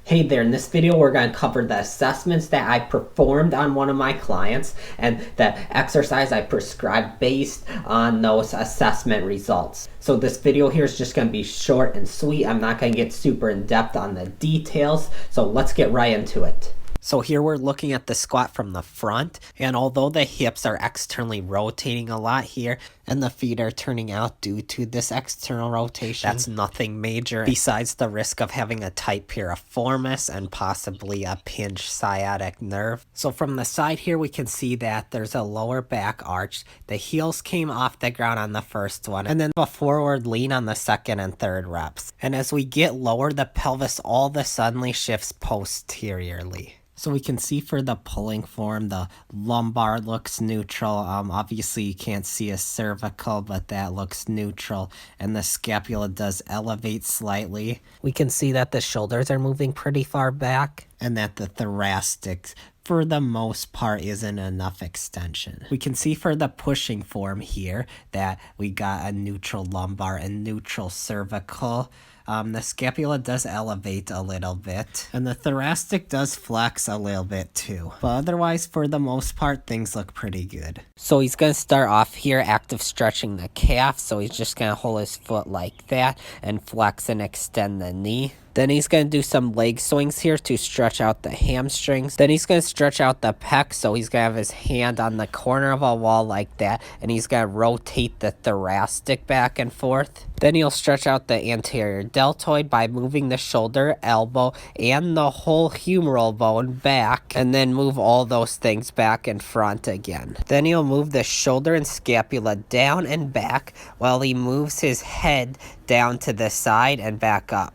Hey there, in this video we're going to cover the assessments that I performed on one of my clients and the exercise I prescribed based on those assessment results. So this video here is just going to be short and sweet. I'm not going to get super in depth on the details, so let's get right into it. So here we're looking at the squat from the front, and although the hips are externally rotating a lot here and the feet are turning out due to this external rotation, that's nothing major besides the risk of having a tight piriformis and possibly a pinched sciatic nerve. So from the side here we can see that there's a lower back arch. The heels came off the ground on the first one, and then a forward lean on the second and third reps. And as we get lower, the pelvis all of a sudden shifts posteriorly. So we can see for the pulling form, the lumbar looks neutral. Obviously you can't see a cervical, but that looks neutral. And the scapula does elevate slightly. We can see that the shoulders are moving pretty far back and that the thoracic, for the most part, isn't enough extension. We can see for the pushing form here that we got a neutral lumbar and neutral cervical. The scapula does elevate a little bit, and the thoracic does flex a little bit too. But otherwise, for the most part, things look pretty good. So he's going to start off here active stretching the calf. So he's just going to hold his foot like that and flex and extend the knee. Then he's going to do some leg swings here to stretch out the hamstrings. Then he's going to stretch out the pec. So he's going to have his hand on the corner of a wall like that. And he's going to rotate the thoracic back and forth. Then he'll stretch out the anterior deltoid by moving the shoulder, elbow, and the whole humeral bone back. And then move all those things back and front again. Then he'll move the shoulder and scapula down and back while he moves his head down to the side and back up.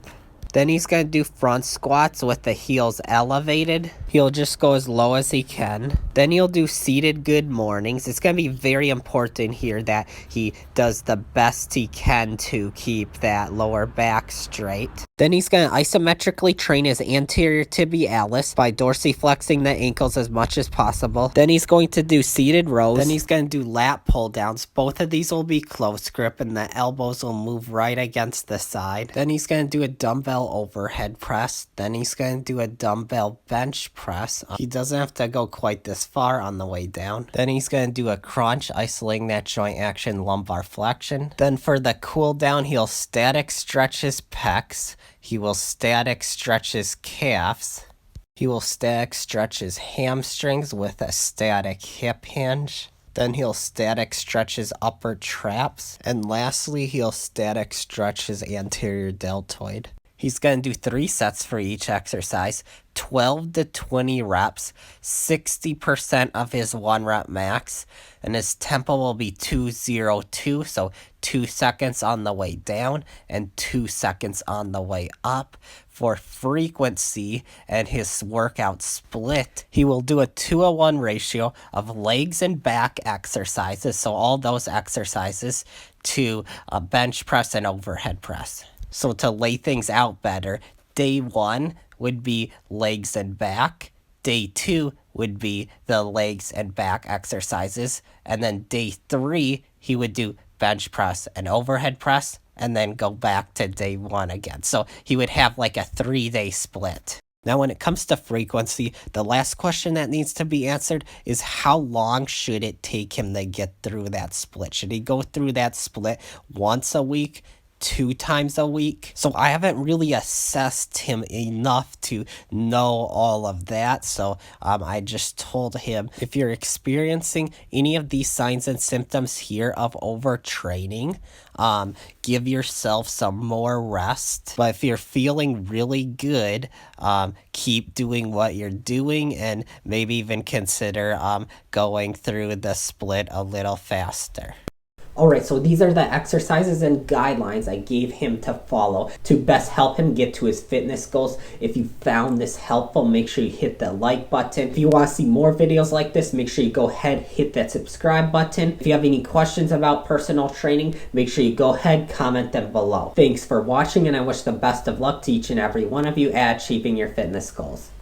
Then he's going to do front squats with the heels elevated. He'll just go as low as he can. Then he'll do seated good mornings. It's going to be very important here that he does the best he can to keep that lower back straight. Then he's going to isometrically train his anterior tibialis by dorsiflexing the ankles as much as possible. Then he's going to do seated rows. Then he's going to do lat pull downs. Both of these will be close grip and the elbows will move right against the side. Then he's going to do a dumbbell overhead press. Then he's going to do a dumbbell bench press. He doesn't have to go quite this far on the way down. Then he's going to do a crunch, isolating that joint action lumbar flexion. Then for the cool down, he'll static stretch his pecs. He will static stretch his calves. He will static stretch his hamstrings with a static hip hinge. Then he'll static stretch his upper traps. And lastly, he'll static stretch his anterior deltoid. He's going to do 3 sets for each exercise, 12 to 20 reps, 60% of his 1 rep max, and his tempo will be 2-0-2, so 2 seconds on the way down and 2 seconds on the way up. For frequency and his workout split, he will do a 2-to-1 ratio of legs and back exercises, so all those exercises to a bench press and overhead press. So to lay things out better, day 1 would be legs and back. Day 2 would be the legs and back exercises. And then day 3, he would do bench press and overhead press and then go back to day 1 again. So he would have like a 3-day split. Now, when it comes to frequency, the last question that needs to be answered is how long should it take him to get through that split? Should he go through that split once a week? 2 times a week? So I haven't really assessed him enough to know all of that. So I just told him, if you're experiencing any of these signs and symptoms here of overtraining, give yourself some more rest. But if you're feeling really good, keep doing what you're doing and maybe even consider going through the split a little faster. Alright, so these are the exercises and guidelines I gave him to follow to best help him get to his fitness goals. If you found this helpful, make sure you hit the like button. If you want to see more videos like this, make sure you go ahead, hit that subscribe button. If you have any questions about personal training, make sure you go ahead, comment them below. Thanks for watching, and I wish the best of luck to each and every one of you at achieving your fitness goals.